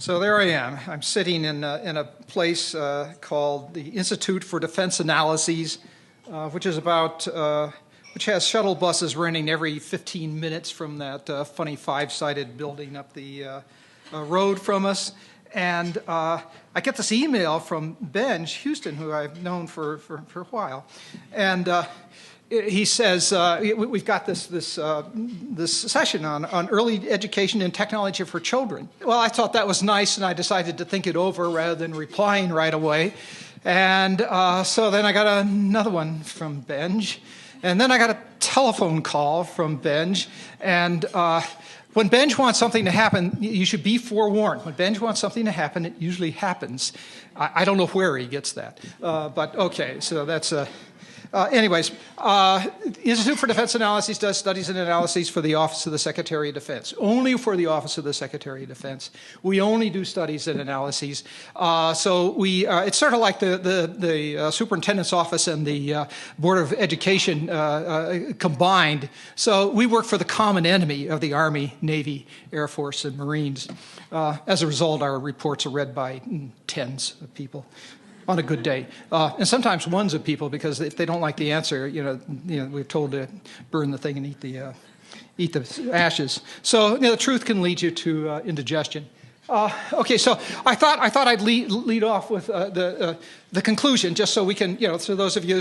So there I am. I'm sitting in a place called the Institute for Defense Analyses, which has shuttle buses running every 15 minutes from that funny five-sided building up the road from us. And I get this email from Benj Houston, who I've known for a while, and he says, we've got this session on early education and technology for children. Well, I thought that was nice, and I decided to think it over rather than replying right away. And so then I got another one from Benj, and then I got a telephone call from Benj. And when Benj wants something to happen, you should be forewarned. When Benj wants something to happen, it usually happens. I don't know where he gets that, but okay, so that's anyways, Institute for Defense Analyses does studies and analyses for the Office of the Secretary of Defense. Only for the Office of the Secretary of Defense. We only do studies and analyses. So it's sort of like the Superintendent's Office and the Board of Education combined. So we work for the common enemy of the Army, Navy, Air Force, and Marines. As a result, our reports are read by tens of people on a good day, and sometimes ones of people, because if they don't like the answer, we're told to burn the thing and eat the ashes. So the truth can lead you to indigestion. Okay, so I thought I'd lead off with the conclusion, just so we can, so those of you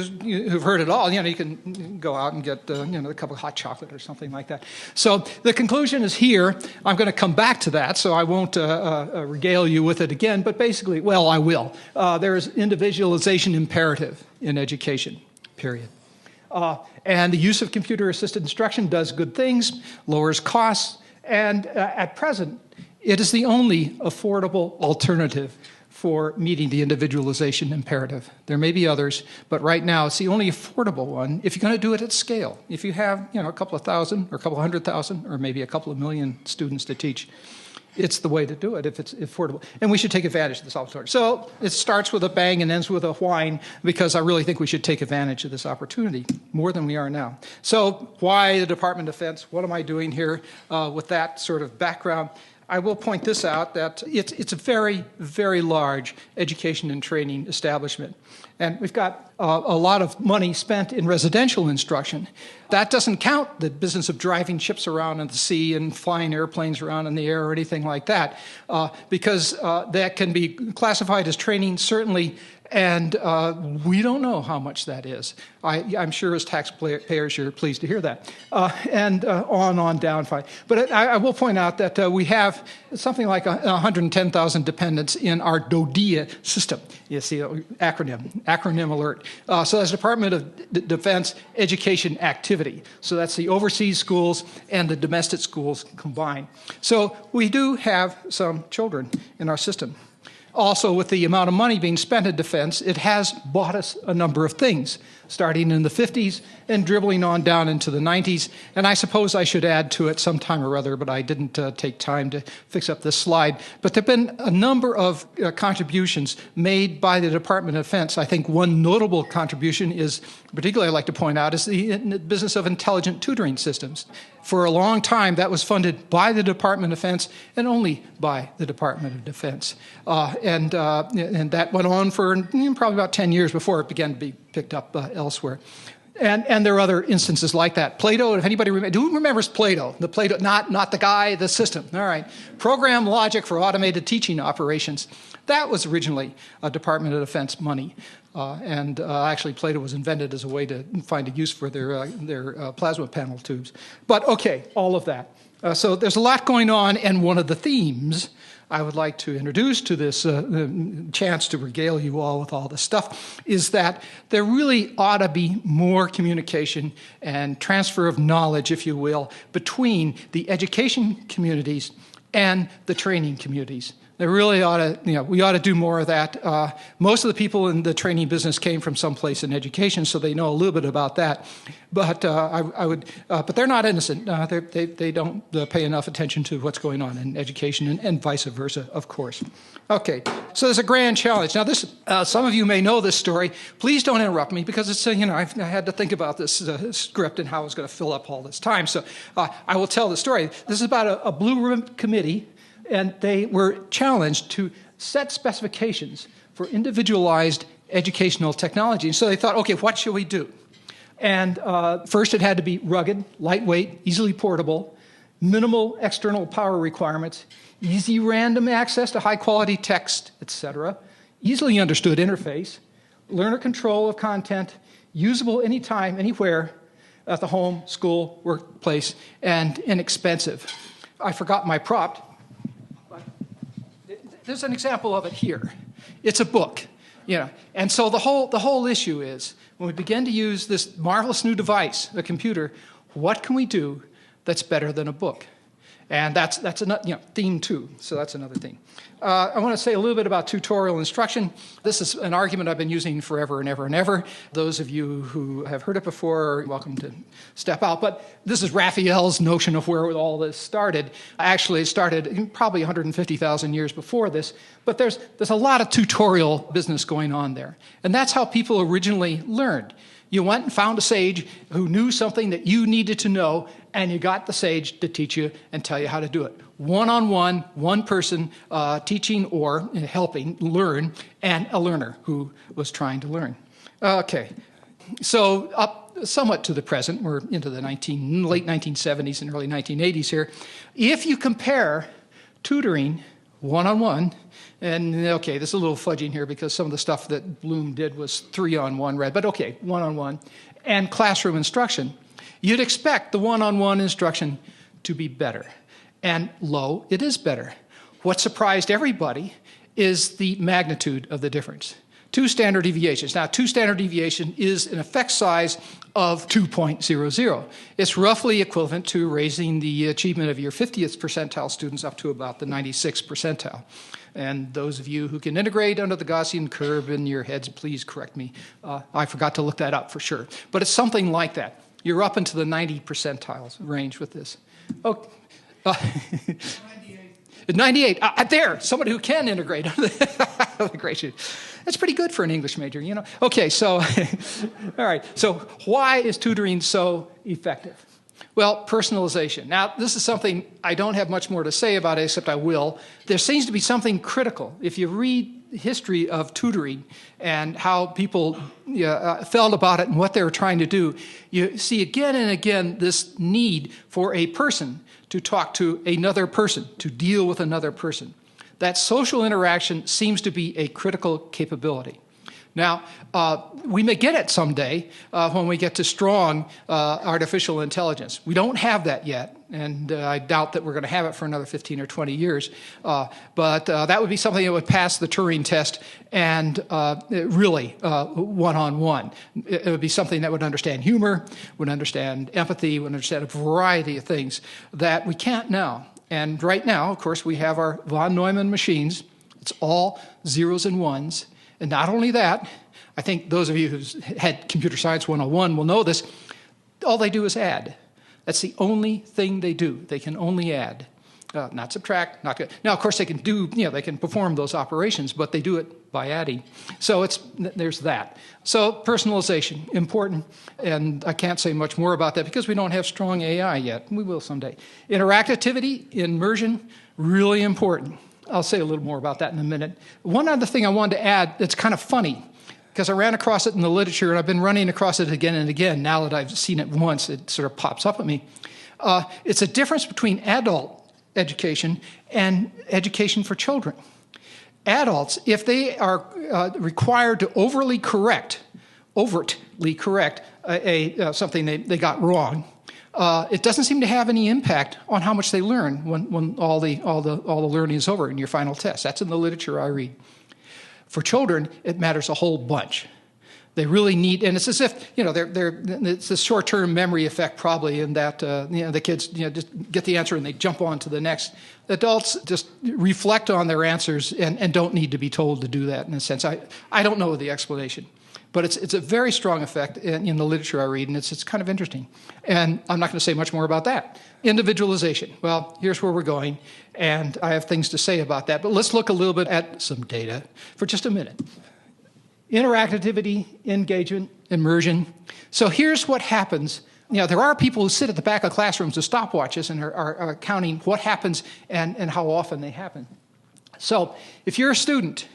who've heard it all, you can go out and get a cup of hot chocolate or something like that. So the conclusion is here. I'm going to come back to that, so I won't regale you with it again. But basically, well, I will. There is individualization imperative in education. Period. And the use of computer-assisted instruction does good things, lowers costs, and at present, it is the only affordable alternative for meeting the individualization imperative. There may be others, but right now it's the only affordable one if you're going to do it at scale. If you have, a couple of thousand or a couple of 100,000 or maybe a couple of million students to teach, it's the way to do it if it's affordable. And we should take advantage of this opportunity. So it starts with a bang and ends with a whine, because I really think we should take advantage of this opportunity more than we are now. So why the Department of Defense? What am I doing here with that sort of background? I will point this out, that it's a very, very large education and training establishment. And we've got a lot of money spent in residential instruction. That doesn't count the business of driving ships around in the sea and flying airplanes around in the air or anything like that, because that can be classified as training, certainly, and we don't know how much that is. I'm sure as taxpayers you're pleased to hear that. And on down, fine. But I will point out that we have something like 110,000 dependents in our DODEA system. You see, acronym alert. So that's Department of Defense Education Activity. So that's the overseas schools and the domestic schools combined. So we do have some children in our system. Also, with the amount of money being spent in defense, it has bought us a number of things, starting in the 50s and dribbling on down into the 90s. And I suppose I should add to it sometime or other, but I didn't take time to fix up this slide. But there have been a number of contributions made by the Department of Defense. I think one notable contribution is, particularly I'd like to point out, is the business of intelligent tutoring systems. For a long time, that was funded by the Department of Defense and only by the Department of Defense. And that went on for probably about 10 years before it began to be picked up elsewhere. And there are other instances like that. Plato, if anybody who remembers Plato? The Plato, not the guy, the system. All right. Program logic for automated teaching operations. That was originally Department of Defense money. Actually, Plato was invented as a way to find a use for their plasma panel tubes. But okay, all of that. So there's a lot going on, and one of the themes I would like to introduce to this chance to regale you all with all this stuff is that there really ought to be more communication and transfer of knowledge, if you will, between the education communities and the training communities. There really ought to, we ought to do more of that. Most of the people in the training business came from someplace in education, so they know a little bit about that. But but they're not innocent. They don't pay enough attention to what's going on in education, and vice versa, of course. Okay, so there's a grand challenge. Now, this some of you may know this story. Please don't interrupt me, because it's I had to think about this script and how I was going to fill up all this time. So I will tell the story. This is about a blue ribbon committee and they were challenged to set specifications for individualized educational technology. And so they thought, okay, what shall we do? And first it had to be rugged, lightweight, easily portable, minimal external power requirements, easy random access to high-quality text, etc., easily understood interface, learner control of content, usable anytime, anywhere, at the home, school, workplace, and inexpensive. I forgot my prop. There's an example of it here. It's a book, And so the whole issue is, when we begin to use this marvelous new device, a computer, what can we do that's better than a book? And that's another, theme 2, so that's another thing. I want to say a little bit about tutorial instruction. This is an argument I've been using forever and ever and ever. Those of you who have heard it before are welcome to step out. But this is Raphael's notion of where all this started. Actually, it started probably 150,000 years before this. But there's a lot of tutorial business going on there. And that's how people originally learned. You went and found a sage who knew something that you needed to know, and you got the sage to teach you and tell you how to do it. One-on-one, one person teaching or helping learn, and a learner who was trying to learn. Okay, so up somewhat to the present, we're into the late 1970s and early 1980s here. If you compare tutoring one-on-one, and okay, there's a little fudging here because some of the stuff that Bloom did was 3-on-1 read, but okay, one-on-one, and classroom instruction, you'd expect the one-on-one instruction to be better. And lo, it is better. What surprised everybody is the magnitude of the difference. 2 standard deviations. Now, 2 standard deviation is an effect size of 2.00. It's roughly equivalent to raising the achievement of your 50th percentile students up to about the 96th percentile. And those of you who can integrate under the Gaussian curve in your heads, please correct me. I forgot to look that up for sure. But it's something like that. You're up into the 90 percentiles range with this. Oh, 98. There, somebody who can integrate. Great. That's pretty good for an English major, Okay, so, all right. So why is tutoring so effective? Well, personalization. Now, this is something I don't have much more to say about it, except I will. There seems to be something critical. If you read the history of tutoring and how people felt about it and what they were trying to do, you see again and again this need for a person to talk to another person, to deal with another person. That social interaction seems to be a critical capability. Now, we may get it someday when we get to strong artificial intelligence. We don't have that yet, and I doubt that we're going to have it for another 15 or 20 years. But that would be something that would pass the Turing test and really one-on-one. It would be something that would understand humor, would understand empathy, would understand a variety of things that we can't now. And right now, of course, we have our von Neumann machines. It's all zeros and ones. And not only that, I think those of you who've had Computer Science 101 will know this, all they do is add. That's the only thing they do. They can only add, not subtract, not good. Now, of course, they can do, they can perform those operations, but they do it by adding. So there's that. So personalization, important, and I can't say much more about that because we don't have strong AI yet. We will someday. Interactivity, immersion, really important. I'll say a little more about that in a minute. One other thing I wanted to add that's kind of funny, because I ran across it in the literature, and I've been running across it again and again. Now that I've seen it once, it sort of pops up at me. It's a difference between adult education and education for children. Adults, if they are required to overtly correct something they got wrong, it doesn't seem to have any impact on how much they learn when all the learning is over in your final test. That's in the literature I read. For children, it matters a whole bunch. They really need, and it's as if it's a short-term memory effect probably, in that the kids just get the answer and they jump on to the next. Adults just reflect on their answers and don't need to be told to do that in a sense. I don't know the explanation. But it's a very strong effect in the literature I read, and it's kind of interesting. And I'm not going to say much more about that. Individualization. Well, here's where we're going, and I have things to say about that. But let's look a little bit at some data for just a minute. Interactivity, engagement, immersion. So here's what happens there are people who sit at the back of classrooms with stopwatches and are counting what happens and how often they happen. So if you're a student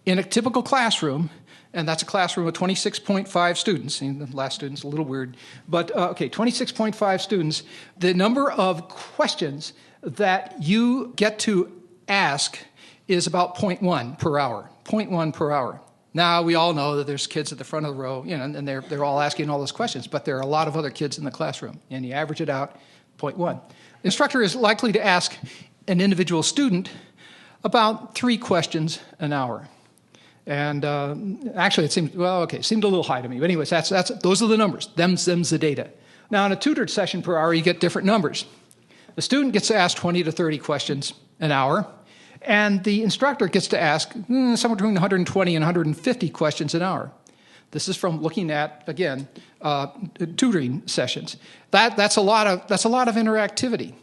in a typical classroom, and that's a classroom of 26.5 students, and the last student's a little weird, but 26.5 students, the number of questions that you get to ask is about 0.1 per hour, 0.1 per hour. Now, we all know that there's kids at the front of the row, and they're all asking all those questions, but there are a lot of other kids in the classroom, and you average it out, 0.1. The instructor is likely to ask an individual student about 3 questions an hour. And actually, it seemed a little high to me. But anyways, those are the numbers. Them's the data. Now, in a tutored session per hour, you get different numbers. The student gets to ask 20 to 30 questions an hour, and the instructor gets to ask somewhere between 120 and 150 questions an hour. This is from looking at, again, tutoring sessions. That's a lot of interactivity.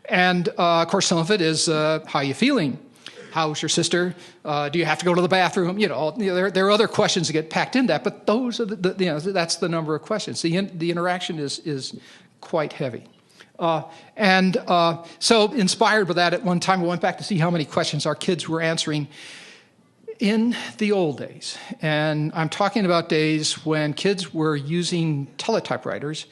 And, of course, some of it is how are you feeling? How's your sister? Do you have to go to the bathroom? There are other questions that get packed in that, but those are that's the number of questions. The interaction is quite heavy. So inspired by that, at one time I went back to see how many questions our kids were answering in the old days. And I'm talking about days when kids were using teletypewriters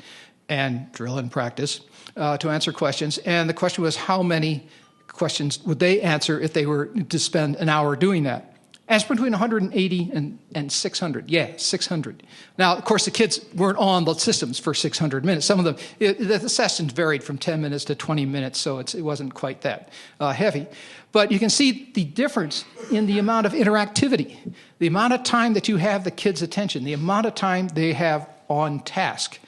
and drill and practice to answer questions. And the question was, how many questions would they answer if they were to spend an hour doing that? And it's between 180 and 600. Yeah, 600. Now, of course, the kids weren't on the systems for 600 minutes. Some of them, the sessions varied from 10 minutes to 20 minutes, so it wasn't quite that heavy. But you can see the difference in the amount of interactivity, the amount of time that you have the kids' attention, the amount of time they have on task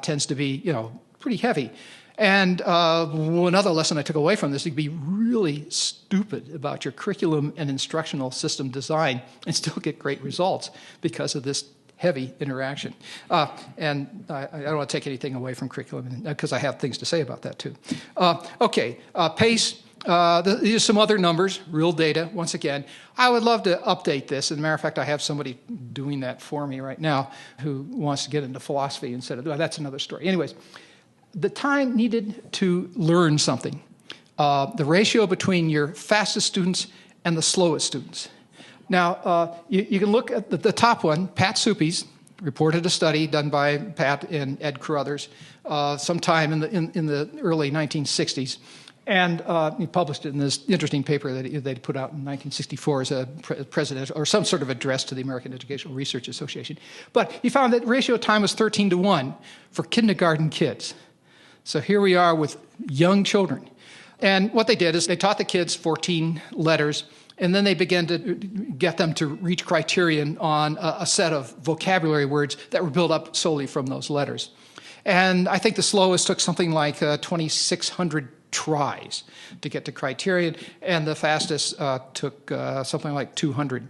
tends to be, pretty heavy. And another lesson I took away from this, you can be really stupid about your curriculum and instructional system design and still get great results because of this heavy interaction. And I don't want to take anything away from curriculum because I have things to say about that too. Pace. These are some other numbers, real data, once again. I would love to update this. As a matter of fact, I have somebody doing that for me right now who wants to get into philosophy instead of, that's another story. Anyways. The time needed to learn something, the ratio between your fastest students and the slowest students. Now, you can look at the top one, Pat Suppies reported a study done by Pat and Ed Carruthers sometime in the early 1960s. And he published it in this interesting paper that they put out in 1964 as a president or some sort of address to the American Educational Research Association. But he found that ratio of time was 13 to 1 for kindergarten kids. So here we are with young children. And what they did is they taught the kids 14 letters, and then they began to get them to reach criterion on a set of vocabulary words that were built up solely from those letters. And I think the slowest took something like 2,600 tries to get to criterion, and the fastest took something like 200.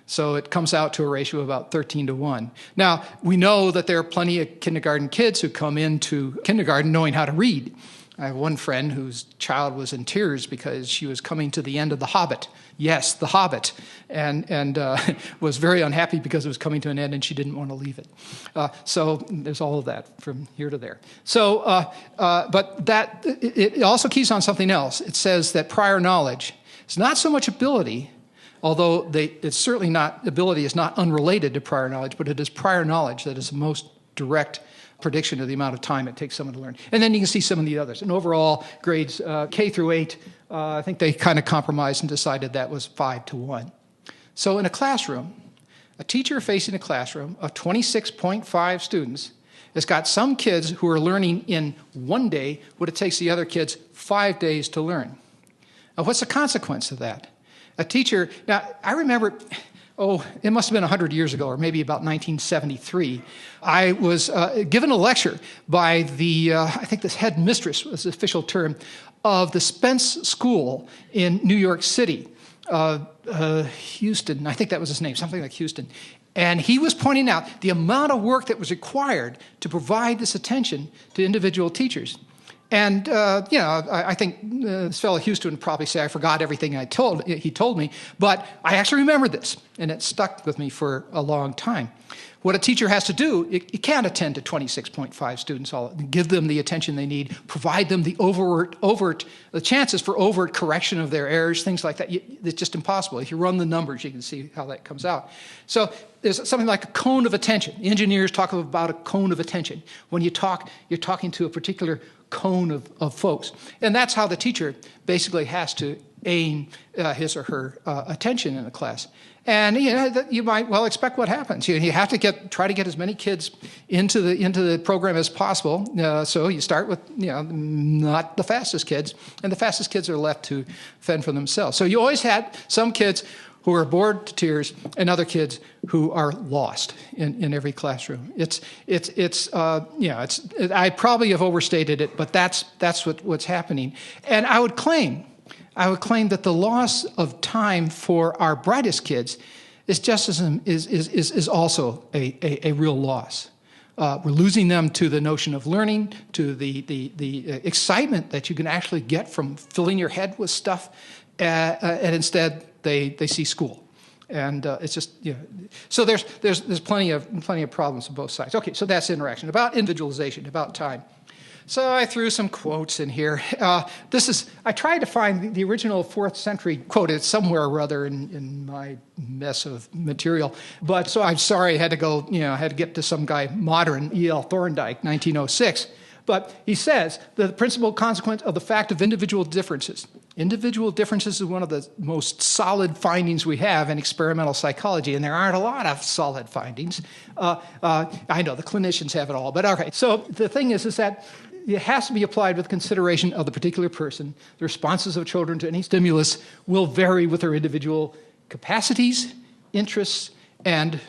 So it comes out to a ratio of about 13 to 1. Now, we know that there are plenty of kindergarten kids who come into kindergarten knowing how to read. I have one friend whose child was in tears because she was coming to the end of The Hobbit. Yes, The Hobbit. And was very unhappy because it was coming to an end and she didn't want to leave it. So there's all of that from here to there. So, but that it also keys on something else. It says that prior knowledge is not so much ability, although it's certainly not, ability is not unrelated to prior knowledge, but it is prior knowledge that is the most direct prediction of the amount of time it takes someone to learn. And then you can see some of the others. And overall, grades K through 8, I think they kind of compromised and decided that was 5 to 1. So in a classroom, a teacher facing a classroom of 26.5 students has got some kids who are learning in 1 day what it takes the other kids 5 days to learn. Now, what's the consequence of that? A teacher, now I remember, it must have been 100 years ago, or maybe about 1973. I was given a lecture by the, I think this headmistress was the official term, of the Spence School in New York City. Houston, I think that was his name, something like Houston. And he was pointing out the amount of work that was required to provide this attention to individual teachers. And, I think this fellow Houston would probably say I forgot everything he told me, but I actually remembered this, and it stuck with me for a long time. What a teacher has to do, it can't attend to 26.5 students, give them the attention they need, provide them the the chances for overt correction of their errors, things like that. It's just impossible. If you run the numbers, you can see how that comes out. So there's something like a cone of attention. Engineers talk about a cone of attention. When you talk, you're talking to a particular cone of folks. And that's how the teacher basically has to aim his or her attention in a class. And you might well expect what happens. You have to try to get as many kids into the program as possible. So you start with not the fastest kids, and the fastest kids are left to fend for themselves. So you always had some kids who are bored to tears, and other kids who are lost in every classroom. I probably have overstated it, but that's what's happening. And I would claim that the loss of time for our brightest kids is also a real loss. We're losing them to the notion of learning, to the excitement that you can actually get from filling your head with stuff, and instead they see school. And it's just, so there's plenty of problems on both sides. Okay, so that's interaction. About individualization, about time. So I threw some quotes in here. I tried to find the original 4th century quote. It's somewhere or other in my mess of material. But so I'm sorry I had to get to some guy modern, E.L. Thorndike, 1906. But he says, the principal consequence of the fact of individual differences. Individual differences is one of the most solid findings we have in experimental psychology, and there aren't a lot of solid findings. I know the clinicians have it all, but okay. So the thing is that it has to be applied with consideration of the particular person. The responses of children to any stimulus will vary with their individual capacities, interests, and,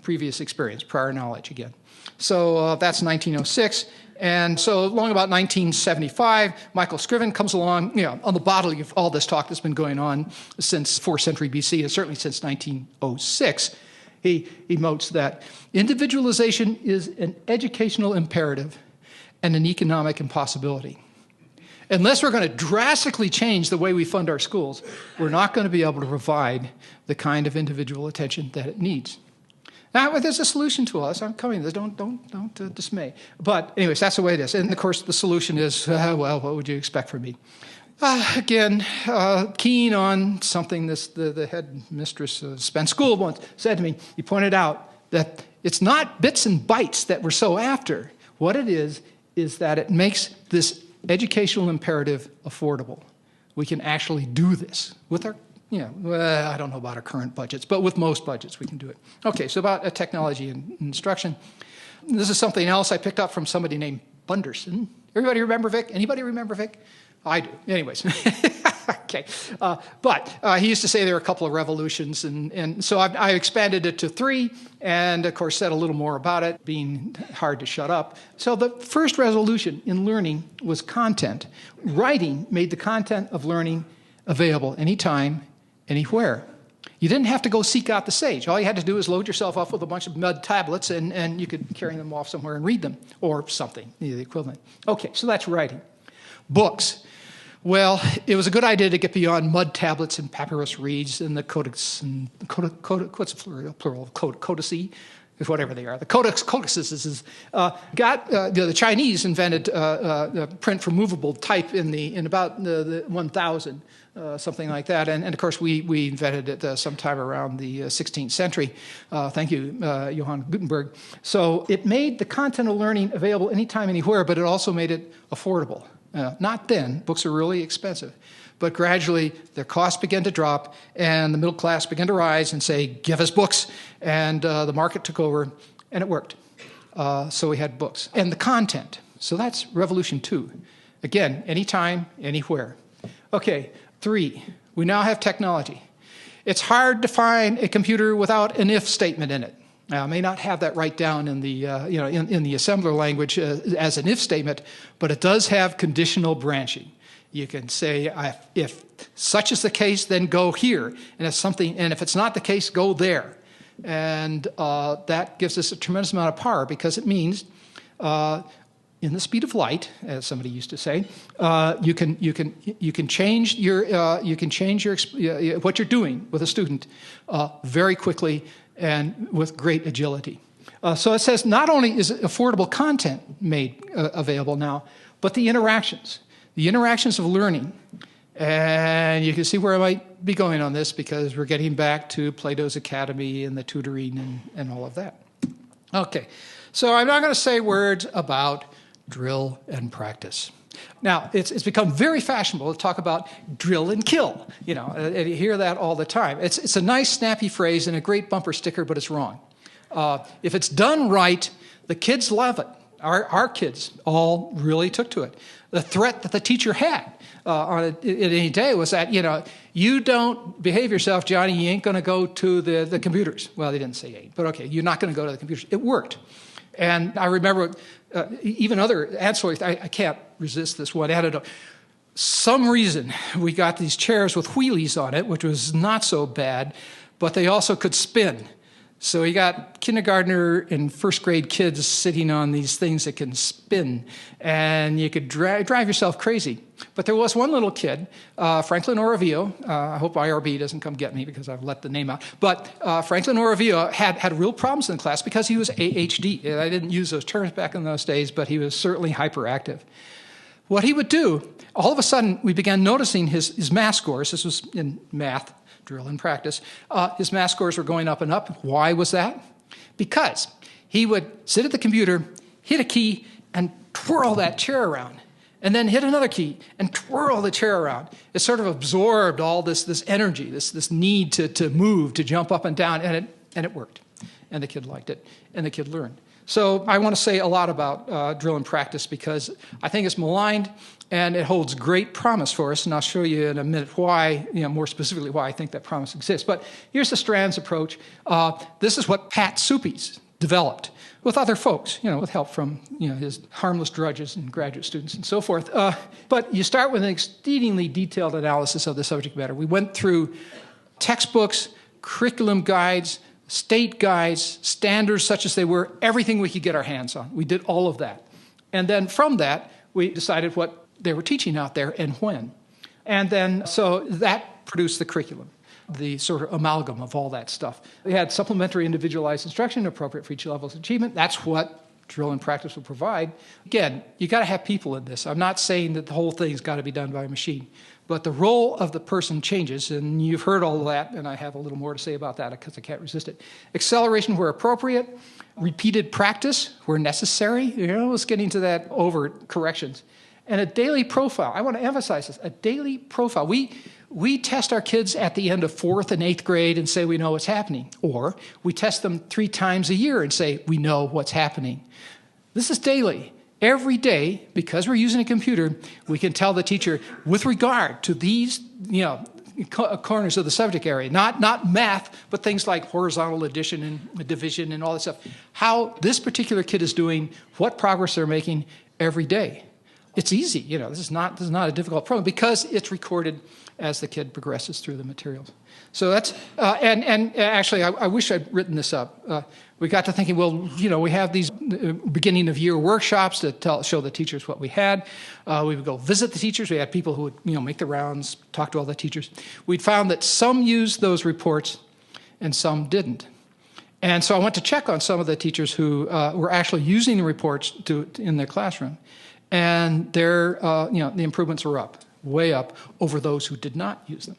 previous experience, prior knowledge again. So that's 1906. And so along about 1975, Michael Scriven comes along, on the bottom of all this talk that's been going on since 4th century BC, and certainly since 1906. He notes that individualization is an educational imperative and an economic impossibility. Unless we're going to drastically change the way we fund our schools, we're not going to be able to provide the kind of individual attention that it needs. Now, there's a solution to us. I'm coming to this. Don't dismay. But anyways, that's the way it is. And of course, the solution is, what would you expect from me? Again, keen on something the head mistress of Spence School once said to me. He pointed out that it's not bits and bytes that we're so after. What it is that it makes this educational imperative affordable. We can actually do this with our I don't know about our current budgets, but with most budgets we can do it. Okay, so about technology and instruction. This is something else I picked up from somebody named Bunderson. Everybody remember Vic? Anybody remember Vic? I do. Anyways. Okay. But he used to say there were a couple of revolutions, and so I expanded it to 3, and of course said a little more about it, being hard to shut up. So the first revolution in learning was content. Writing made the content of learning available anytime, anywhere. You didn't have to go seek out the sage. All you had to do was load yourself up with a bunch of mud tablets, and you could carry them off somewhere and read them, or something, the equivalent. Okay, so that's writing. Books. Well, it was a good idea to get beyond mud tablets and papyrus reeds and the codex and what's the plural? Codices, whatever they are. The codices the Chinese invented print for movable type in about the 1000. Something like that, and of course we invented it sometime around the 16th century. Thank you, Johann Gutenberg. So it made the content of learning available anytime, anywhere, but it also made it affordable. Not then, books are really expensive, but gradually their costs began to drop, and the middle class began to rise and say, "Give us books," and the market took over, and it worked. So we had books and the content. So that's revolution 2. Again, anytime, anywhere. Okay. 3, we now have technology. It's hard to find a computer without an if statement in it. Now, I may not have that right down in the in the assembler language as an if statement, but it does have conditional branching. You can say, if such is the case, then go here, and if it's not the case, go there, and that gives us a tremendous amount of power because it means in the speed of light, as somebody used to say, you can change what you're doing with a student very quickly and with great agility. So it says not only is affordable content made available now, but the interactions of learning. And you can see where I might be going on this because we're getting back to Plato's Academy and the tutoring and all of that. Okay, so I'm not going to say words about drill and practice. Now, it's become very fashionable to talk about drill and kill. And you hear that all the time. It's a nice, snappy phrase and a great bumper sticker, but it's wrong. If it's done right, the kids love it. Our kids all really took to it. The threat that the teacher had on it any day was that, you don't behave yourself, Johnny, you ain't going to go to the computers. Well, they didn't say ain't, but okay, you're not going to go to the computers. It worked. And I remember even other ancillary, I can't resist this one anecdote. Some reason we got these chairs with wheelies on it, which was not so bad, but they also could spin. So you got kindergartner and first grade kids sitting on these things that can spin, and you could drive yourself crazy. But there was one little kid, Franklin Orovio. I hope IRB doesn't come get me because I've let the name out. But Franklin Orovio had real problems in class because he was AHD. I didn't use those terms back in those days, but he was certainly hyperactive. What he would do, all of a sudden, we began noticing his math scores. This was in math, drill and practice. His math scores were going up and up. Why was that? Because he would sit at the computer, hit a key, and twirl that chair around, and then hit another key and twirl the chair around. It sort of absorbed all this energy, this need to move, to jump up and down, and it worked. And the kid liked it, and the kid learned. So I want to say a lot about drill and practice because I think it's maligned and it holds great promise for us. And I'll show you in a minute why, more specifically why I think that promise exists. But here's the Strands approach. This is what Pat Suppies developed with other folks, with help from his harmless drudges and graduate students and so forth. But you start with an exceedingly detailed analysis of the subject matter. We went through textbooks, curriculum guides, state guides, standards such as they were, everything we could get our hands on. We did all of that. And then from that, we decided what they were teaching out there and when. And then, so that produced the curriculum, the sort of amalgam of all that stuff. We had supplementary individualized instruction appropriate for each level's achievement. That's what drill and practice will provide. Again, you got to have people in this. I'm not saying that the whole thing's got to be done by a machine. But the role of the person changes, and you've heard all of that, and I have a little more to say about that because I can't resist it. Acceleration where appropriate, repeated practice where necessary. Let's get into that overt corrections. And a daily profile. I want to emphasize this, a daily profile. We test our kids at the end of 4th and 8th grade and say we know what's happening. Or we test them 3 times a year and say we know what's happening. This is daily. Every day, because we're using a computer, we can tell the teacher, with regard to these, corners of the subject area, not math, but things like horizontal addition and division and all that stuff, how this particular kid is doing, what progress they're making every day. It's easy, this is not a difficult problem because it's recorded as the kid progresses through the materials. So that's, and actually, I wish I'd written this up. We got to thinking, well, we have these beginning of year workshops to show the teachers what we had. We would go visit the teachers. We had people who would, make the rounds, talk to all the teachers. We'd found that some used those reports and some didn't. And so I went to check on some of the teachers who were actually using the reports in their classroom. And their, the improvements were up, way up, over those who did not use them.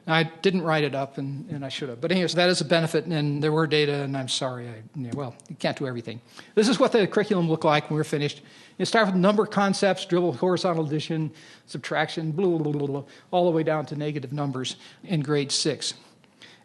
Now, I didn't write it up, and I should have. But anyways, that is a benefit, and there were data, and I'm sorry. You can't do everything. This is what the curriculum looked like when we were finished. You start with number concepts, drill horizontal addition, subtraction, blah, blah, blah, blah, all the way down to negative numbers in grade 6.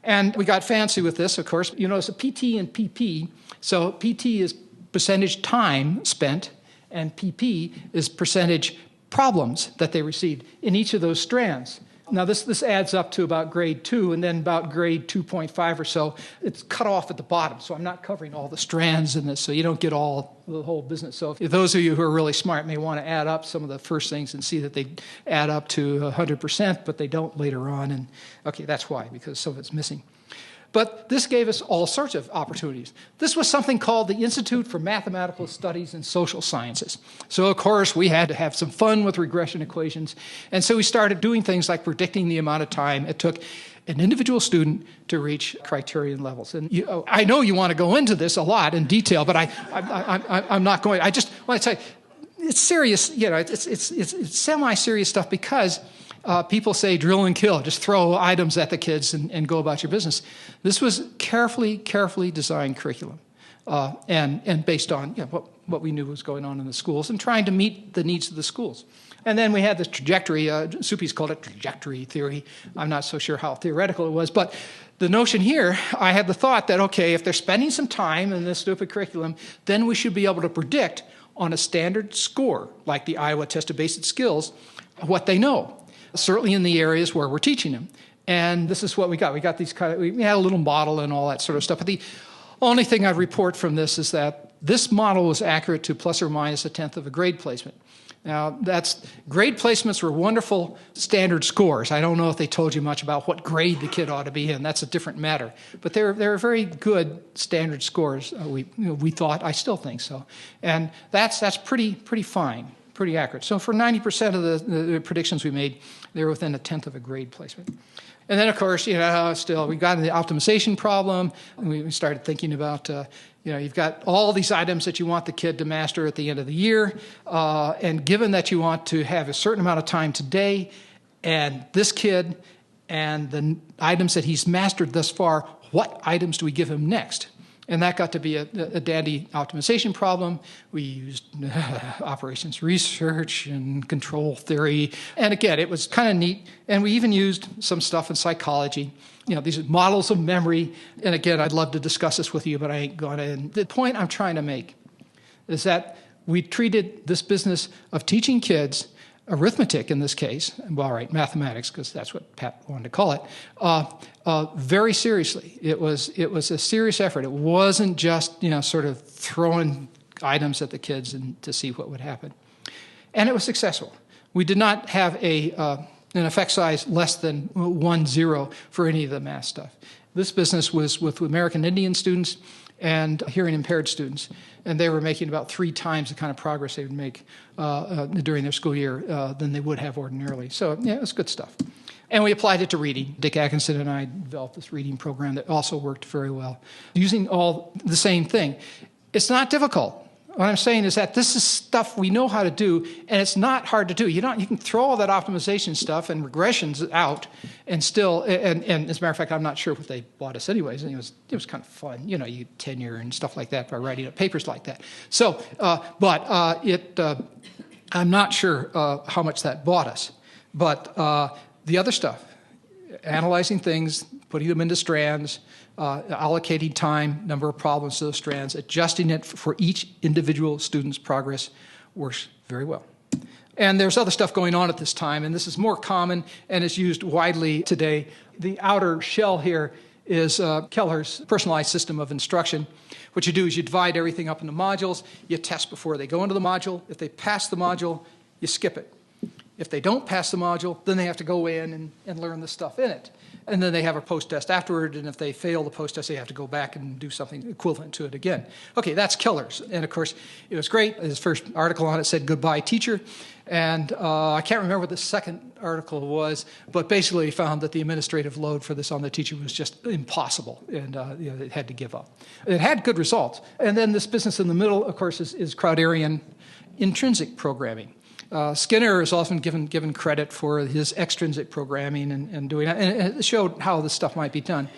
And we got fancy with this, of course. It's a PT and PP. So PT is percentage time spent, and PP is percentage problems that they received in each of those strands. Now, this adds up to about grade 2, and then about grade 2.5 or so, it's cut off at the bottom. So I'm not covering all the strands in this, so you don't get the whole business. So if those of you who are really smart may want to add up some of the first things and see that they add up to 100%, but they don't later on. And okay, that's why, because some of it's missing. But this gave us all sorts of opportunities. This was something called the Institute for Mathematical Studies and Social Sciences. So, of course, we had to have some fun with regression equations. And so we started doing things like predicting the amount of time it took an individual student to reach criterion levels. And I know you want to go into this a lot in detail, but I'm not going. I just want to say it's serious. It's semi-serious stuff because people say drill and kill, just throw items at the kids and go about your business. This was carefully designed curriculum and based on what we knew was going on in the schools and trying to meet the needs of the schools. And then we had this trajectory, Suppi's called it trajectory theory. I'm not so sure how theoretical it was, but the notion here, I had the thought that, okay, if they're spending some time in this stupid curriculum, then we should be able to predict on a standard score, like the Iowa Test of Basic Skills, what they know, certainly in the areas where we're teaching them. And this is what we got. We got these we had a little model and all that sort of stuff. But the only thing I'd report from this is that this model was accurate to plus or minus a tenth of a grade placement. Now, grade placements were wonderful standard scores. I don't know if they told you much about what grade the kid ought to be in. That's a different matter. But they were very good standard scores. We thought. I still think so. And that's pretty fine, pretty accurate. So for 90% of the predictions we made, they were within a tenth of a grade placement. And then, of course, still we got into the optimization problem, and we started thinking about. You've got all these items that you want the kid to master at the end of the year, and given that you want to have a certain amount of time today, and this kid, and the items that he's mastered thus far, what items do we give him next? And that got to be a dandy optimization problem. We used operations research and control theory. And again, it was kind of neat. And we even used some stuff in psychology. These models of memory. And again, I'd love to discuss this with you, but I ain't going to. And the point I'm trying to make is that we treated this business of teaching kids arithmetic in this case, well, right, mathematics, because that's what Pat wanted to call it, very seriously. It was a serious effort. It wasn't just, sort of throwing items at the kids and to see what would happen. And it was successful. We did not have an effect size less than 1-0 for any of the math stuff. This business was with American Indian students and hearing impaired students, and they were making about 3 times the kind of progress they would make during their school year than they would have ordinarily. So, it was good stuff. And we applied it to reading. Dick Atkinson and I developed this reading program that also worked very well, using all the same thing. It's not difficult. What I'm saying is that this is stuff we know how to do, and it's not hard to do. You can throw all that optimization stuff and regressions out, and still. And as a matter of fact, I'm not sure what they bought us anyways. And it was kind of fun, you tenure and stuff like that by writing up papers like that. So, I'm not sure how much that bought us. But the other stuff, analyzing things, putting them into strands, allocating time, number of problems to those strands, adjusting it for each individual student's progress works very well. And there's other stuff going on at this time, and this is more common and is used widely today. The outer shell here is Keller's personalized system of instruction. What you do is you divide everything up into modules. You test before they go into the module. If they pass the module, you skip it. If they don't pass the module, then they have to go in and learn the stuff in it. And then they have a post-test afterward, and if they fail the post-test, they have to go back and do something equivalent to it again. Okay, that's Keller's. And, of course, it was great. His first article on it said, "Goodbye, teacher." And I can't remember what the second article was, but basically he found that the administrative load for this on the teacher was just impossible, and it had to give up. It had good results. And then this business in the middle, of course, is Crowderian intrinsic programming. Skinner is often given credit for his extrinsic programming and doing that, and it showed how this stuff might be done.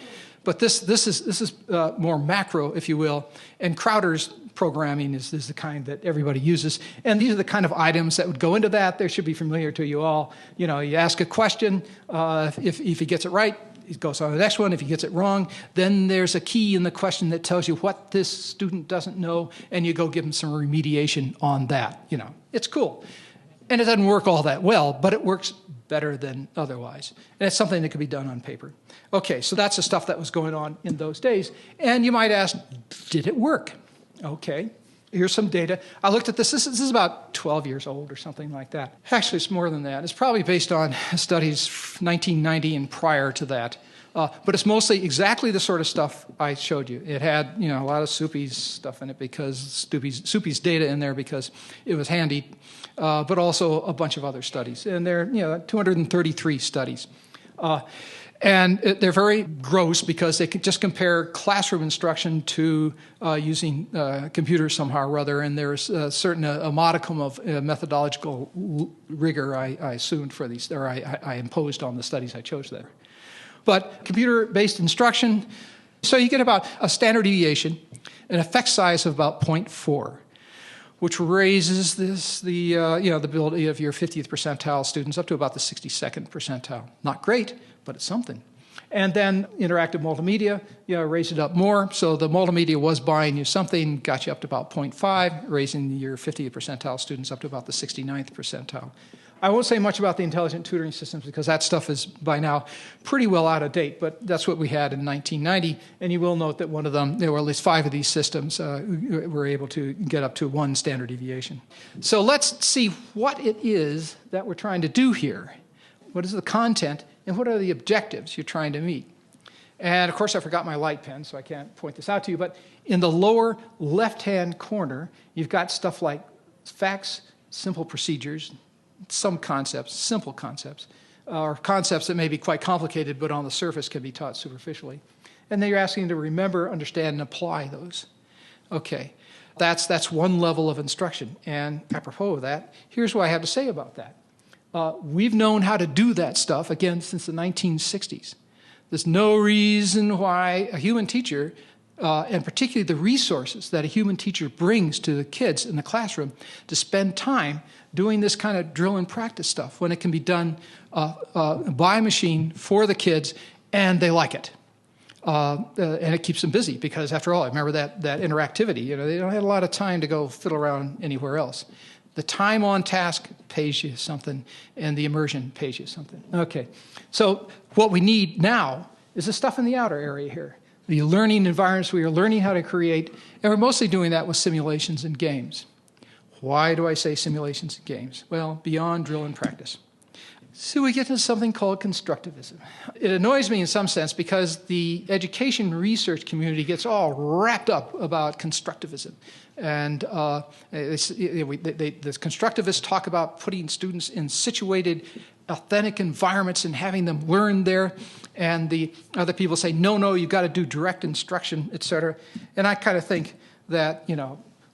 But this is more macro, if you will, and Crowder's programming is the kind that everybody uses. And these are the kind of items that would go into that. They should be familiar to you all. You ask a question. If he gets it right, he goes on to the next one. If he gets it wrong, then there's a key in the question that tells you what this student doesn't know, and you go give him some remediation on that. It's cool. And it doesn't work all that well, but it works better than otherwise. And it's something that could be done on paper. Okay, so that's the stuff that was going on in those days. And you might ask, did it work? Okay, here's some data. I looked at this. This is about 12 years old or something like that. Actually, it's more than that. It's probably based on studies 1990 and prior to that. But it's mostly exactly the sort of stuff I showed you. It had, a lot of Soupy's stuff in it because Soupy's data in there because it was handy, but also a bunch of other studies. And there are, 233 studies. And they're very gross because they can just compare classroom instruction to using computers somehow or other, and there's a modicum of methodological rigor I assumed for these, or I imposed on the studies I chose there. But computer-based instruction, so you get about a standard deviation, an effect size of about 0.4, which raises the ability of your 50th percentile students up to about the 62nd percentile. Not great, but it's something. And then interactive multimedia, raised it up more. So the multimedia was buying you something, got you up to about 0.5, raising your 50th percentile students up to about the 69th percentile. I won't say much about the intelligent tutoring systems because that stuff is by now pretty well out of date, but that's what we had in 1990. And you will note that one of them, there were at least 5 of these systems were able to get up to 1 standard deviation. So let's see what it is that we're trying to do here. What is the content and what are the objectives you're trying to meet? And of course I forgot my light pen, so I can't point this out to you, but in the lower left-hand corner, you've got stuff like facts, simple procedures, some concepts, simple concepts, or concepts that may be quite complicated but on the surface can be taught superficially. And then you're asking them to remember, understand, and apply those. Okay, that's one level of instruction. And apropos of that, here's what I have to say about that. We've known how to do that stuff, again, since the 1960s. There's no reason why a human teacher, and particularly the resources that a human teacher brings to the kids in the classroom, to spend time doing this kind of drill and practice stuff when it can be done by machine for the kids and they like it. And it keeps them busy because, after all, I remember that interactivity. They don't have a lot of time to go fiddle around anywhere else. The time on task pays you something, and the immersion pays you something. Okay, so what we need now is the stuff in the outer area here. The learning environments we are learning how to create, and we're mostly doing that with simulations and games. Why do I say simulations and games? Well, beyond drill and practice. So we get to something called constructivism. It annoys me in some sense because the education research community gets all wrapped up about constructivism. And the constructivists talk about putting students in situated, authentic environments and having them learn there. And the other people say, no, you've got to do direct instruction, et cetera. And I kind of think that,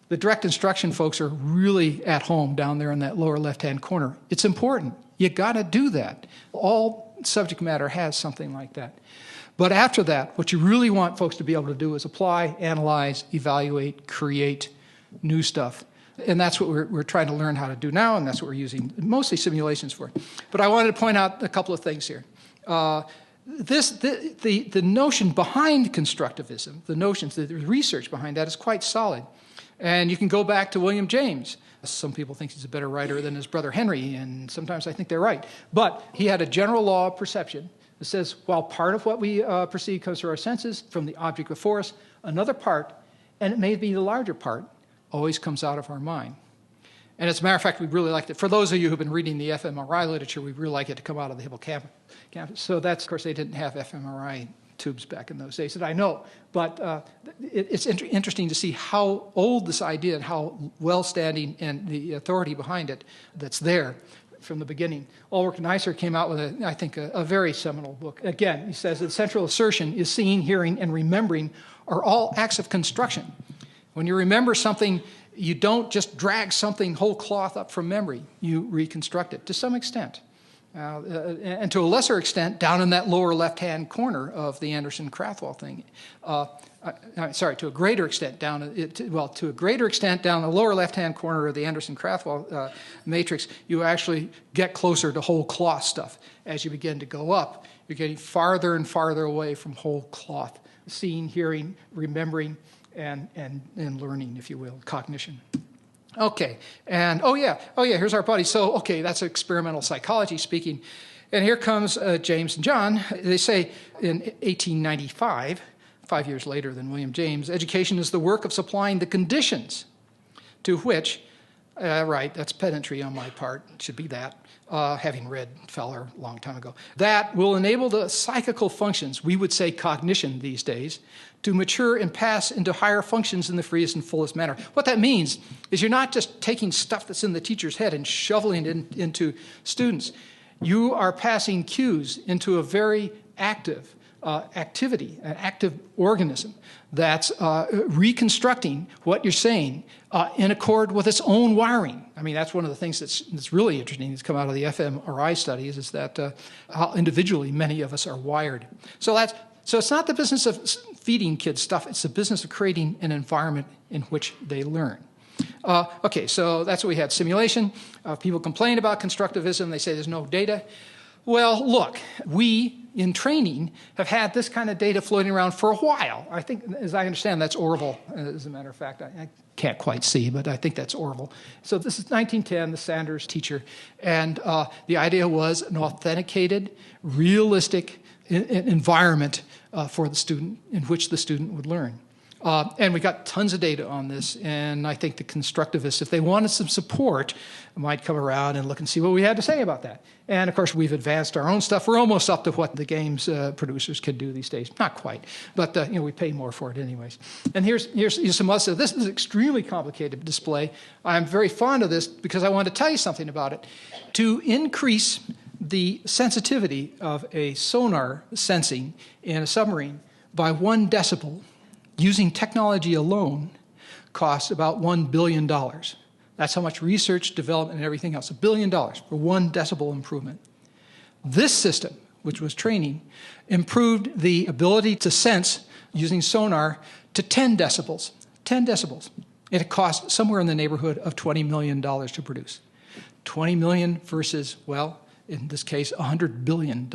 the direct instruction folks are really at home down there in that lower left-hand corner. It's important. You got to do that. All subject matter has something like that. But after that, what you really want folks to be able to do is apply, analyze, evaluate, create new stuff. And that's what we're trying to learn how to do now, and that's what we're using mostly simulations for. But I wanted to point out a couple of things here. The notion behind constructivism, the research behind that is quite solid. And you can go back to William James. Some people think he's a better writer than his brother Henry, and sometimes I think they're right. But he had a general law of perception that says, while part of what we perceive comes through our senses, from the object before us, another part, and it may be the larger part, always comes out of our mind. And as a matter of fact, we really liked it. For those of you who've been reading the fMRI literature, we really like it to come out of the hippocampus. So that's, of course, they didn't have fMRI tubes back in those days that I know. But it's interesting to see how old this idea and how well-standing and the authority behind it that's there from the beginning. Ulrich Neisser came out with, I think, a very seminal book. Again, he says the central assertion is seeing, hearing, and remembering are all acts of construction. When you remember something, you don't just drag something whole cloth up from memory. You reconstruct it to some extent. And to a lesser extent, down in that lower left-hand corner of the Anderson-Krathwohl thing. To a greater extent down the lower left-hand corner of the Anderson-Krathwohl matrix, you actually get closer to whole cloth stuff. As you begin to go up, you're getting farther and farther away from whole cloth, seeing, hearing, remembering, and learning, if you will, cognition. Okay, and here's our buddy. So, okay, that's experimental psychology speaking. And here comes James and John. They say in 1895, 5 years later than William James, education is the work of supplying the conditions to which, right, that's pedantry on my part, it should be that, having read Feller a long time ago, that will enable the psychical functions, we would say cognition these days, to mature and pass into higher functions in the freest and fullest manner. What that means is you're not just taking stuff that's in the teacher's head and shoveling it into students. You are passing cues into a very active activity, an active organism that's reconstructing what you're saying in accord with its own wiring. I mean, that's one of the things that's really interesting that's come out of the fMRI studies is that how individually many of us are wired. So it's not the business of feeding kids stuff, it's the business of creating an environment in which they learn. Okay, so that's what we had, simulation. People complain about constructivism, they say there's no data. Well, look, we in training have had this kind of data floating around for a while. I think, as I understand, that's Orville, as a matter of fact. I can't quite see, but I think that's Orville. So this is 1910, the Sanders teacher, and the idea was an authenticated, realistic environment for the student in which the student would learn. And we got tons of data on this, and I think the constructivists, if they wanted some support, might come around and look and see what we had to say about that. And of course, we've advanced our own stuff. We're almost up to what the games producers can do these days. Not quite, but we pay more for it anyways. And here's some other stuff. This is an extremely complicated display. I'm very fond of this because I want to tell you something about it. To increase the sensitivity of a sonar sensing in a submarine by 1 decibel, using technology alone, costs about $1 billion. That's how much research, development, and everything else, $1 billion for 1 decibel improvement. This system, which was training, improved the ability to sense using sonar to 10 decibels. 10 decibels. It cost somewhere in the neighborhood of $20 million to produce. 20 million versus, well, in this case, $100 billion.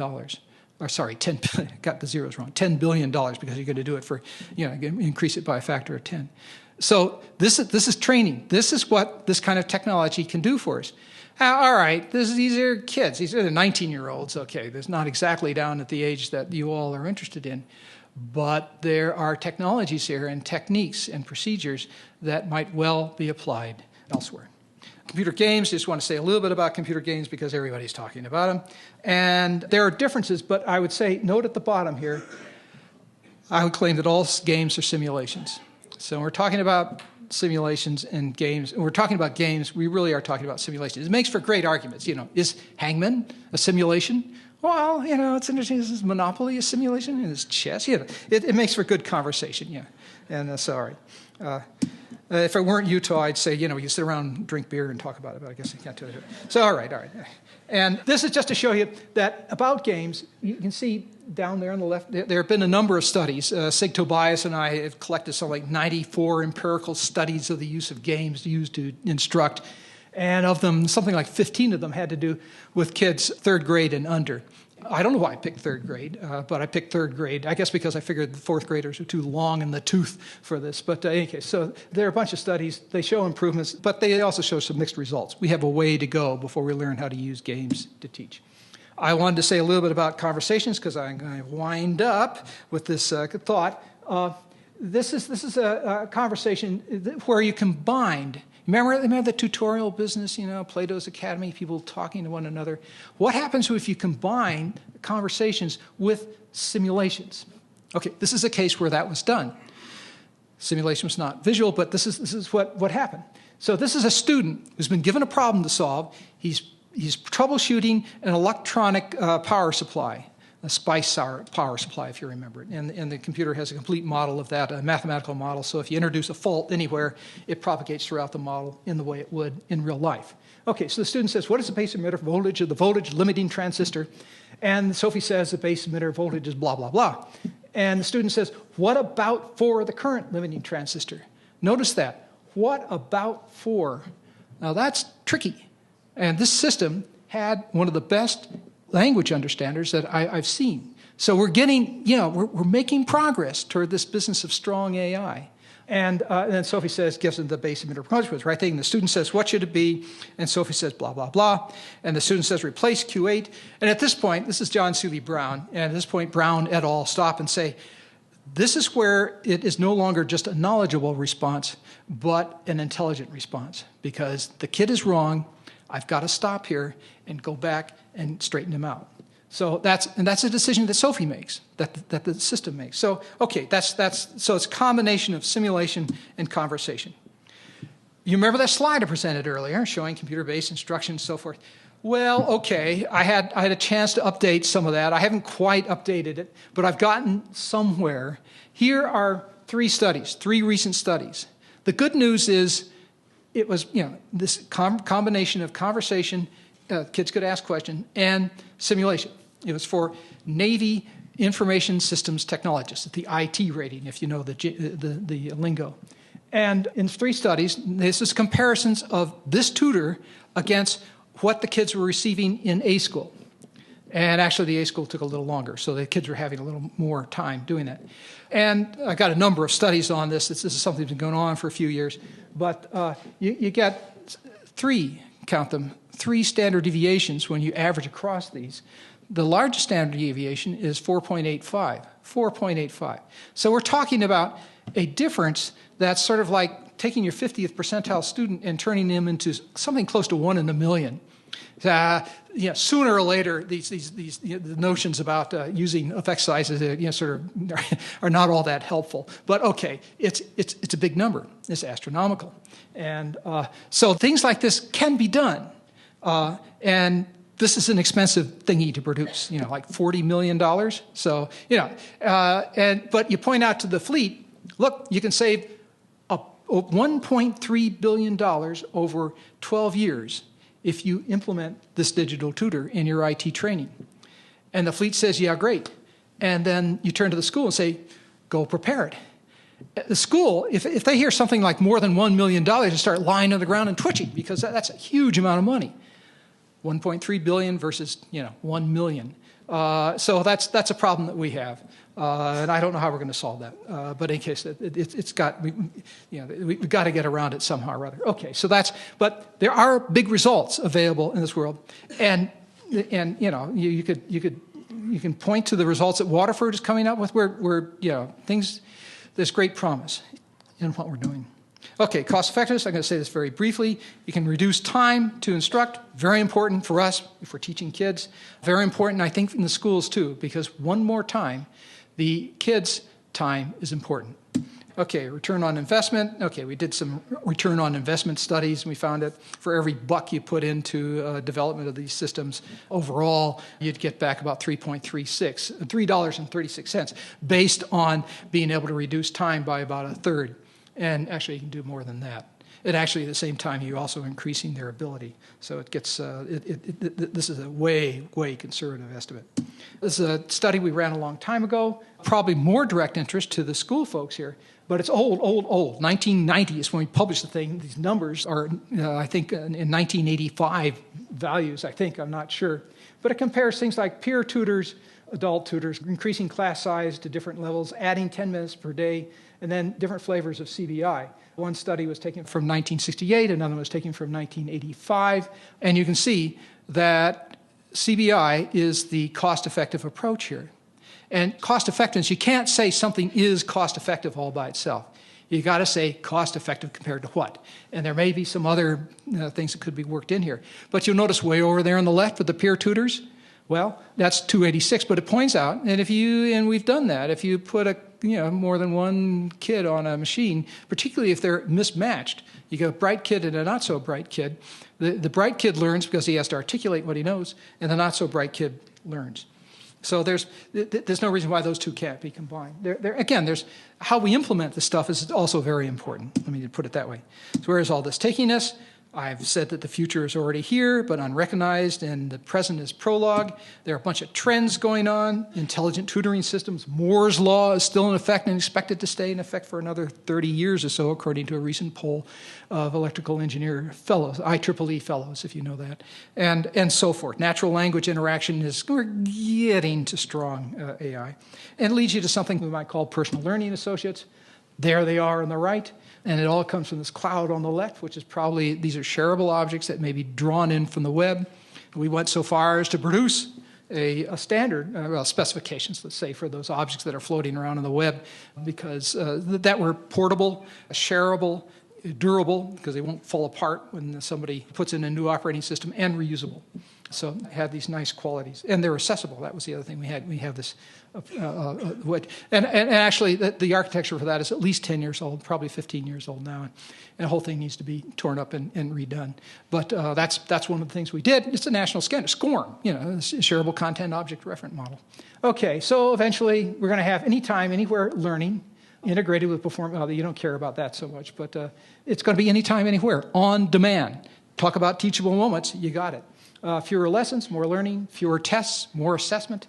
Or sorry, 10 billion, got the zeros wrong, $10 billion because you're going to do it for, increase it by a factor of 10. So this is training. This is what this kind of technology can do for us. All right, these are kids. These are the 19-year-olds. Okay, that's not exactly down at the age that you all are interested in. But there are technologies here and techniques and procedures that might well be applied elsewhere. Computer games, just want to say a little bit about computer games because everybody's talking about them. And there are differences, but I would say, note at the bottom here, I would claim that all games are simulations. So when we're talking about simulations and games, and we're talking about games, we really are talking about simulations. It makes for great arguments. Is Hangman a simulation? Well, it's interesting. Is Monopoly a simulation? Is chess? It makes for good conversation, yeah. And sorry. If it weren't Utah, I'd say, you sit around, drink beer, and talk about it, but I guess I can't do it. So, all right. And this is just to show you that about games, you can see down there on the left, there have been a number of studies. Sig Tobias and I have collected something like 94 empirical studies of the use of games used to instruct. And of them, something like 15 of them had to do with kids 3rd grade and under. I don't know why I picked 3rd grade, but I picked 3rd grade, I guess because I figured the 4th graders were too long in the tooth for this. But in any case, so there are a bunch of studies. They show improvements, but they also show some mixed results. We have a way to go before we learn how to use games to teach. I wanted to say a little bit about conversations because I'm going to wind up with this thought. This is a conversation where you combined. Remember the tutorial business, Plato's Academy, people talking to one another? What happens if you combine conversations with simulations? Okay, this is a case where that was done. Simulation was not visual, but this is what happened. So this is a student who's been given a problem to solve. He's troubleshooting an electronic power supply, a SPICE power supply, if you remember it. And the computer has a complete model of that, a mathematical model. So if you introduce a fault anywhere, it propagates throughout the model in the way it would in real life. Okay, so the student says, what is the base emitter voltage of the voltage limiting transistor? And Sophie says the base emitter voltage is blah, blah, blah. And the student says, what about for the current limiting transistor? Notice that. What about for? Now that's tricky. And this system had one of the best language understanders that I've seen. So we're getting, we're making progress toward this business of strong AI. And then Sophie gives them the base emitter consequence, right thing. The student says, what should it be? And Sophie says, blah, blah, blah. And the student says, replace Q8. And at this point, this is John Seeley Brown. And at this point, Brown et al. Stop and say, this is where it is no longer just a knowledgeable response, but an intelligent response. Because the kid is wrong. I've got to stop here and go back and straighten them out. So that's a decision that Sophie makes, that the system makes. So okay, so it's a combination of simulation and conversation. You remember that slide I presented earlier, showing computer-based instruction and so forth. Well, okay, I had a chance to update some of that. I haven't quite updated it, but I've gotten somewhere. Here are three recent studies. The good news is it was, this combination of conversation, kids could ask questions, and simulation. It was for Navy Information Systems Technologists, the IT rating, if you know the lingo. And in three studies, this is comparisons of this tutor against what the kids were receiving in A school. And actually, the A school took a little longer, so the kids were having a little more time doing that. And I got a number of studies on this. This is something that's been going on for a few years. But you get count them, three standard deviations when you average across these. The largest standard deviation is 4.85. So we're talking about a difference that's sort of like taking your 50th percentile student and turning them into something close to 1 in a million. Sooner or later, the notions about using effect sizes, sort of are not all that helpful. But okay, it's a big number. It's astronomical, and so things like this can be done, and this is an expensive thingy to produce. Like $40 million. So but you point out to the fleet, look, you can save $1.3 billion over 12 years. If you implement this digital tutor in your IT training. And the fleet says, yeah, great. And then you turn to the school and say, go prepare it. The school, if they hear something like more than $1 million, they start lying on the ground and twitching, because that's a huge amount of money. 1.3 billion versus 1 million. So that's a problem that we have. And I don't know how we're going to solve that. But in case we've got to get around it somehow or other. Okay, but there are big results available in this world, and you can point to the results that Waterford is coming up with, where there's great promise in what we're doing. Okay, cost effectiveness, I'm going to say this very briefly. You can reduce time to instruct, very important for us if we're teaching kids. Very important, I think, in the schools too, because one more time, the kids' time is important. Okay, return on investment. Okay, we did some return on investment studies, and we found that for every buck you put into development of these systems, overall, you'd get back about $3.36, based on being able to reduce time by about a third. And actually, you can do more than that. And actually, at the same time, you're also increasing their ability. So it gets, this is a way, way conservative estimate. This is a study we ran a long time ago, probably more direct interest to the school folks here, but it's old. 1990 is when we published the thing. These numbers are, I think, in 1985 values, I'm not sure. But it compares things like peer tutors, adult tutors, increasing class size to different levels, adding 10 minutes per day, and then different flavors of CBI. One study was taken from 1968, another was taken from 1985, and you can see that CBI is the cost-effective approach here. And cost-effectiveness, you can't say something is cost-effective all by itself. You got to say cost-effective compared to what? And there may be some other things that could be worked in here. But you'll notice way over there on the left with the peer tutors, well, that's 286, but it points out, and we've done that, if you put more than one kid on a machine, particularly if they're mismatched, you got a bright kid and a not so bright kid. The bright kid learns because he has to articulate what he knows, and the not so bright kid learns. So there's no reason why those two can't be combined. There's how we implement this stuff is also very important. Let me put it that way. So where is all this taking us? I've said that the future is already here, but unrecognized, and the present is prologue. There are a bunch of trends going on. Intelligent tutoring systems. Moore's law is still in effect and expected to stay in effect for another 30 years or so, according to a recent poll of electrical engineer fellows, IEEE fellows, if you know that, and so forth. Natural language interaction we're getting to strong AI. And it leads you to something we might call personal learning associates. There they are on the right. And it all comes from this cloud on the left, which is probably, these are shareable objects that may be drawn in from the web. We went so far as to produce a standard, specifications, let's say, for those objects that are floating around on the web, because that were portable, shareable, durable because they won't fall apart when somebody puts in a new operating system, and reusable. So it had these nice qualities. And they're accessible. That was the other thing we had. We have this, and actually the architecture for that is at least 10 years old, probably 15 years old now. And the whole thing needs to be torn up and redone. But that's one of the things we did. It's a national standard, SCORM, shareable content object reference model. Okay, so eventually we're going to have anytime, anywhere learning integrated with performance. Well, you don't care about that so much, but it's going to be anytime, anywhere, on demand. Talk about teachable moments, you got it. Fewer lessons, more learning, fewer tests, more assessment,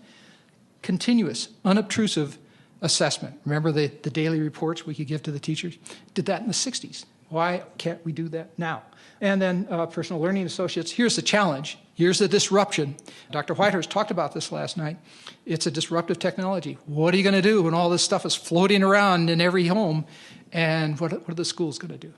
continuous, unobtrusive assessment. Remember the daily reports we could give to the teachers? Did that in the 60s. Why can't we do that now? And then personal learning associates, here's the challenge. Here's the disruption. Dr. Whitehurst talked about this last night. It's a disruptive technology. What are you going to do when all this stuff is floating around in every home? And what are the schools going to do?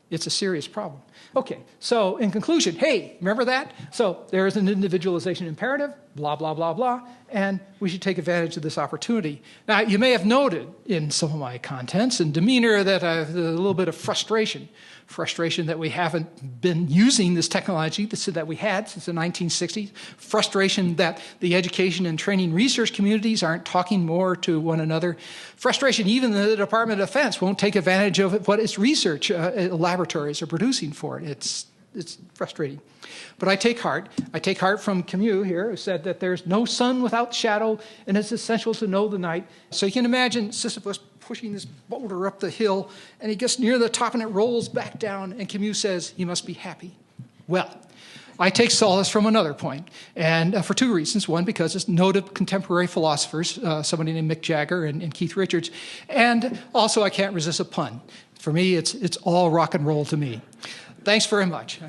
It's a serious problem. Okay, so in conclusion, hey, remember that? So there is an individualization imperative, blah, blah, blah, blah, and we should take advantage of this opportunity. Now, you may have noted in some of my contents and demeanor that I have a little bit of frustration that we haven't been using this technology that we had since the 1960s, frustration that the education and training research communities aren't talking more to one another, frustration even the Department of Defense won't take advantage of what its research laboratories are producing for it. It's frustrating. But I take heart. I take heart from Camus here, who said that there's no sun without shadow, and it's essential to know the night. So you can imagine Sisyphus pushing this boulder up the hill, and he gets near the top and it rolls back down, and Camus says he must be happy. Well, I take solace from another point, and for two reasons. One, because it's noted contemporary philosophers, somebody named Mick Jagger and Keith Richards, and also I can't resist a pun. For me, it's all rock and roll to me. Thanks very much.